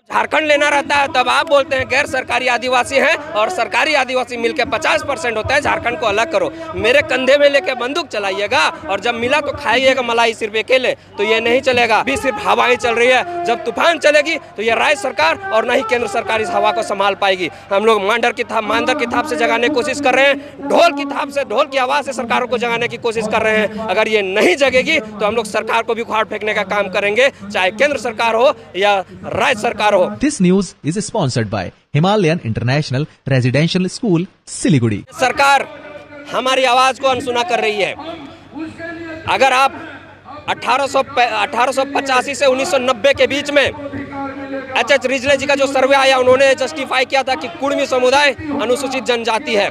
झारखंड लेना रहता है तब आप बोलते हैं गैर सरकारी आदिवासी हैं और सरकारी आदिवासी मिलकर 50% होता है, झारखंड को अलग करो। मेरे कंधे में लेके बंदूक चलाइएगा और जब मिला तो खाइएगा मलाई सिर्फ अकेले, तो ये नहीं चलेगा। अभी सिर्फ हवाएं चल रही है, जब तूफान चलेगी तो ये राज्य सरकार और न ही केंद्र सरकार इस हवा को संभाल पाएगी। हम लोग मांडर की थाप से जगाने की कोशिश कर रहे हैं, ढोल की थाप से, ढोल की आवाज से सरकारों को जगाने की कोशिश कर रहे हैं। अगर ये नहीं जगेगी तो हम लोग सरकार को भी उखाड़ फेंकने का काम करेंगे, चाहे केंद्र सरकार हो या राज्य सरकार हो। This news is sponsored by Himalayan International Residential School, Siliguri. सरकार हमारी आवाज को अनसुना कर रही है। अगर आप 1885 से 1990 के बीच में एच रिजले जी का जो सर्वे आया, उन्होंने जस्टिफाई किया था कि कुर्मी समुदाय अनुसूचित जनजाति है।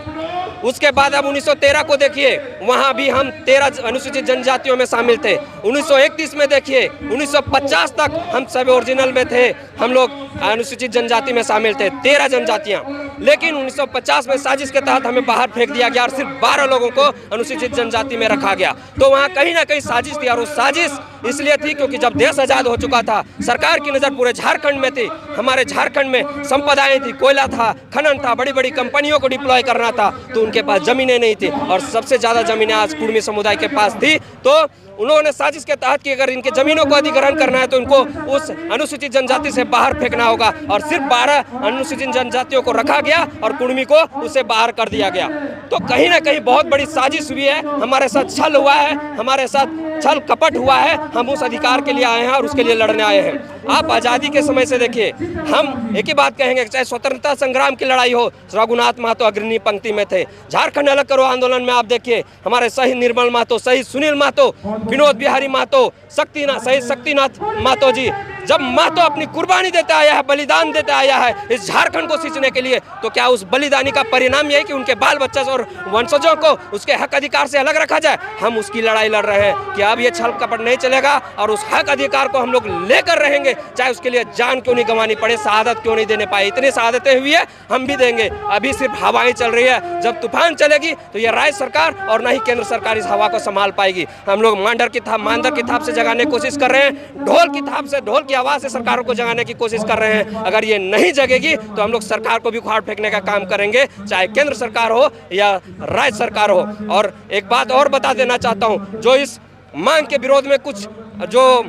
उसके बाद अब 1913 को देखिए, वहाँ भी हम 13 अनुसूचित जनजातियों में शामिल थे। 1931 में देखिए, 1950 तक हम सब ओरिजिनल में थे, हम लोग अनुसूचित जनजाति में शामिल थे, 13 जनजातियाँ। लेकिन 1950 में साजिश के तहत हमें बाहर फेंक दिया गया और सिर्फ 12 लोगों को अनुसूचित जनजाति में रखा गया। तो वहाँ कहीं ना कहीं साजिश थी, और वो साजिश इसलिए थी क्योंकि जब देश आज़ाद हो चुका था, सरकार की नज़र पूरे झारखंड में थी। हमारे झारखंड में संपदाएं थी, कोयला था, खनन था, बड़ी बड़ी कंपनियों को डिप्लॉय करना था, तो उनके पास जमीनें नहीं थी। और सबसे ज़्यादा जमीनें आज कुर्मी समुदाय के पास थी। तो उन्होंने साजिश के तहत कि अगर इनके जमीनों को अधिग्रहण करना है तो इनको उस अनुसूचित जनजाति से बाहर फेंकना होगा, और सिर्फ 12 अनुसूचित जनजातियों को रखा गया और कुर्मी को उससे बाहर कर दिया गया। तो कहीं ना कहीं बहुत बड़ी साजिश हुई है, हमारे साथ छल हुआ है, हमारे साथ छल कपट हुआ है। हम उस अधिकार के लिए आए हैं और उसके लिए लड़ने आए हैं। आप आज़ादी के समय से देखिए, हम एक ही बात कहेंगे, चाहे स्वतंत्रता संग्राम की लड़ाई हो, रघुनाथ महतो अग्रणी पंक्ति में थे। झारखंड अलग करो आंदोलन में आप देखिए, हमारे शहीद निर्मल महतो, शहीद सुनील महतो, विनोद बिहारी महतो, शहीद शक्तिनाथ महतो जी, जब महतो अपनी कुर्बानी देता आया है, बलिदान देता आया है इस झारखंड को सींचने के लिए, तो क्या उस बलिदानी का परिणाम यही कि उनके बाल बच्चे और वंशजों को उसके हक अधिकार से अलग रखा जाए? हम उसकी लड़ाई लड़ रहे हैं कि अब ये छल कपट नहीं चलेगा और उस हक अधिकार को हम लोग लेकर रहेंगे, चाहे उसके लिए जान क्यों नहीं गंवानी पड़े, शहादत क्यों नहीं देने पाए। इतनी शहादतें हुई है, हम भी देंगे। अभी सिर्फ हवाएं चल रही है, जब तूफान चलेगी तो ये राज्य सरकार और न ही केंद्र सरकार इस हवा को संभाल पाएगी। हम लोग मांडर की थाप से जगाने की कोशिश कर रहे हैं, ढोल की थाप से, ढोल की आवाज से सरकारों को जगाने की कोशिश कर रहे हैं। अगर ये नहीं जगेगी तो हम लोग सरकार को भी उखाड़ फेंकने का काम करेंगे, चाहे केंद्र सरकार हो या राज्य सरकार हो। और एक बात और बता देना चाहता हूँ, जो इस मांग के विरोध में कुछ जो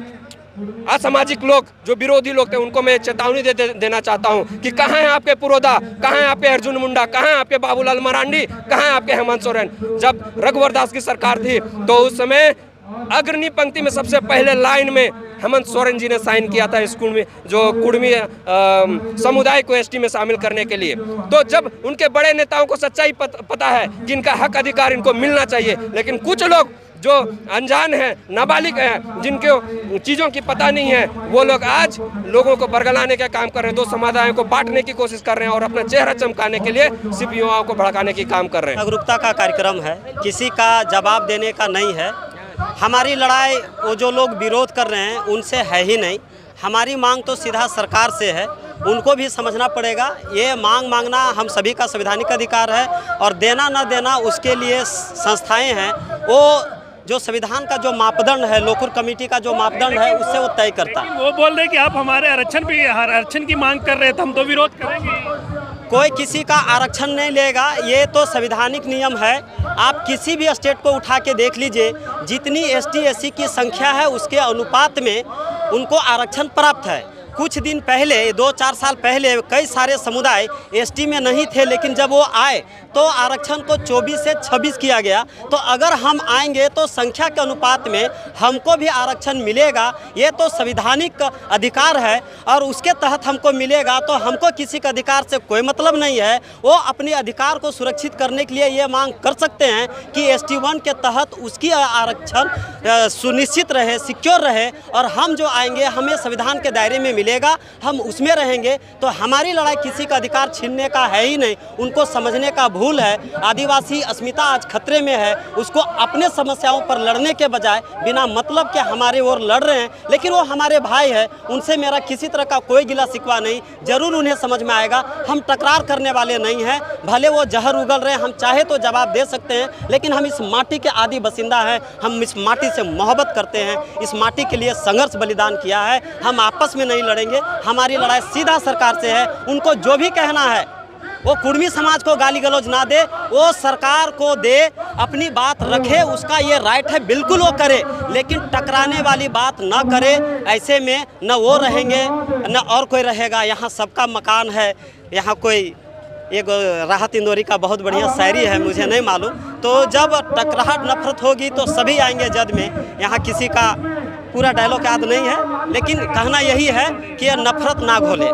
असामाजिक लोग, जो विरोधी लोग थे, उनको मैं चेतावनी देना चाहता हूं कि कहां है आपके पुरोधा, कहां है आपके अर्जुन मुंडा, कहां है आपके बाबूलाल मरांडी, कहां है आपके हेमंत सोरेन। जब रघुवर दास की सरकार थी तो उस समय अग्रणी पंक्ति में सबसे पहले लाइन में हेमंत सोरेन जी ने साइन किया था स्कूल में, जो कुर्मी समुदाय को एसटी में शामिल करने के लिए। तो जब उनके बड़े नेताओं को सच्चाई पता है कि इनका हक अधिकार इनको मिलना चाहिए, लेकिन कुछ लोग जो अनजान हैं, नाबालिग हैं, जिनको चीज़ों की पता नहीं है, वो लोग आज लोगों को बरगलाने का काम कर रहे हैं, दो समुदायों को बांटने की कोशिश कर रहे हैं और अपना चेहरा चमकाने के लिए सिर्फ युवाओं को भड़काने की काम कर रहे हैं। जागरूकता का कार्यक्रम है, किसी का जवाब देने का नहीं है। हमारी लड़ाई वो जो लोग विरोध कर रहे हैं उनसे है ही नहीं। हमारी मांग तो सीधा सरकार से है, उनको भी समझना पड़ेगा। ये मांगना हम सभी का संवैधानिक अधिकार है, और देना न देना उसके लिए संस्थाएं हैं। वो जो संविधान का जो मापदंड है, लोकुर कमेटी का जो मापदंड है, उससे वो तय करता है। वो बोल रहे कि आप हमारे आरक्षण की मांग कर रहे थे, हम तो विरोध करेंगे। कोई किसी का आरक्षण नहीं लेगा, ये तो संवैधानिक नियम है। आप किसी भी स्टेट को उठा के देख लीजिए, जितनी एसटी एससी की संख्या है उसके अनुपात में उनको आरक्षण प्राप्त है। कुछ दिन पहले, 2-4 साल पहले कई सारे समुदाय एसटी में नहीं थे, लेकिन जब वो आए तो आरक्षण को 24 से 26 किया गया। तो अगर हम आएंगे तो संख्या के अनुपात में हमको भी आरक्षण मिलेगा। ये तो संवैधानिक अधिकार है और उसके तहत हमको मिलेगा, तो हमको किसी के अधिकार से कोई मतलब नहीं है। वो अपने अधिकार को सुरक्षित करने के लिए ये मांग कर सकते हैं कि ST1 के तहत उसकी आरक्षण सुनिश्चित रहे, सिक्योर रहे, और हम जो आएंगे हमें संविधान के दायरे में मिलेगा, हम उसमें रहेंगे। तो हमारी लड़ाई किसी का अधिकार छीनने का है ही नहीं, उनको समझने का भूल है। आदिवासी अस्मिता आज खतरे में है, उसको अपने समस्याओं पर लड़ने के बजाय बिना मतलब के हमारे ओर लड़ रहे हैं। लेकिन वो हमारे भाई है, उनसे मेरा किसी तरह का कोई गिला शिकवा नहीं, जरूर उन्हें समझ में आएगा। हम तकरार करने वाले नहीं हैं, भले वो जहर उगल रहे हैं, हम चाहे तो जवाब दे सकते हैं, लेकिन हम इस माटी के आदि बसिंदा हैं, हम इस माटी से मोहब्बत करते हैं, इस माटी के लिए संघर्ष बलिदान किया है। हम आपस में नहीं लड़ेंगे। हमारी लड़ाई सीधा सरकार से है। उनको जो भी कहना है वो कुर्मी समाज को गाली गलौज ना दे, वो सरकार को दे, अपनी बात रखे, उसका ये राइट है, बिल्कुल वो करे, लेकिन टकराने वाली बात ना करे। ऐसे में न वो रहेंगे न और कोई रहेगा। यहाँ सबका मकान है। यहाँ कोई एक राहत इंदौरी का बहुत बढ़िया शायरी है, मुझे नहीं मालूम। तो जब टकराहट नफरत होगी तो सभी आएंगे जद में। यहाँ किसी का पूरा डायलॉग याद नहीं है, लेकिन कहना यही है कि नफरत ना घोले।